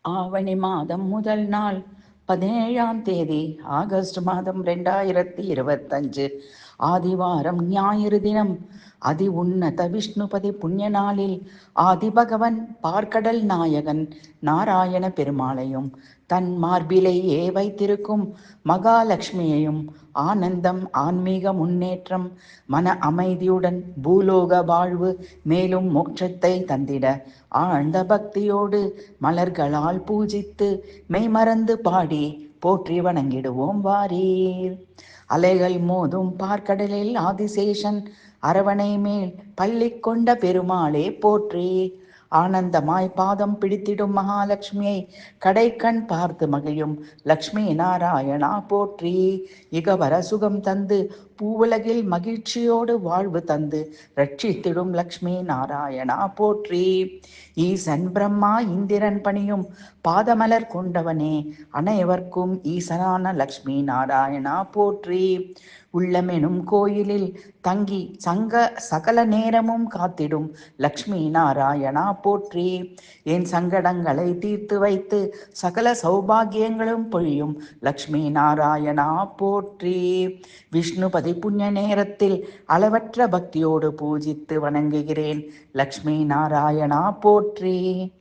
ஆவணி மாதம் முதல் நாள் 17ஆம் தேதி ஆகஸ்ட் மாதம் 2025 ஆதிவாரம் ஞாயிறு தினம் அதி உன்னத விஷ்ணுபதி புண்ணிய நாளில் ஆதிபகவன் பார்க்கடல் நாயகன் நாராயண பெருமாளையும் தன் மார்பிலேயே வைத்திருக்கும் மகாலட்சுமியையும் ஆனந்தம், ஆன்மீக முன்னேற்றம், மன அமைதியுடன் பூலோக வாழ்வு மேலும் மோட்சத்தை தந்திட ஆழ்ந்த பக்தியோடு மலர்களால் பூஜித்து மெய்மறந்து பாடி போற்றி வணங்கிடுவோம் வாரீர். அலைகள் மோதும் பார்க்கடலில் ஆதிசேஷன் அரவணை மேல் பள்ளி கொண்ட பெருமாளே போற்றி. ஆனந்தமாய் பாதம் பிடித்திடும் மகாலட்சுமியை கடைக்கண் பார்த்து மகிழும் லக்ஷ்மி நாராயணா போற்றி. இகவர சுகம் தந்து பூவுலகில் மகிழ்ச்சியோடு வாழ்வு தந்து ரட்சித்திடும் லக்ஷ்மி நாராயணா போற்றி. ஈசன் பிரம்மா இந்திரன் பணியும் பாதமலர் கொண்டவனே, அனைவர்க்கும் ஈசனான லக்ஷ்மி நாராயணா போற்றி. உள்ளமெனும் கோயிலில் தங்கி சகல நேரமும் காத்திடும் லக்ஷ்மி நாராயணா போற்றி. என் சங்கடங்களை தீர்த்து வைத்து சகல சௌபாகியங்களும் பொழியும் லக்ஷ்மி நாராயணா போற்றி. விஷ்ணுபதி புண்ணிய நேரத்தில் அளவற்ற பக்தியோடு பூஜித்து வணங்குகிறேன். லக்ஷ்மி நாராயணா போற்றி.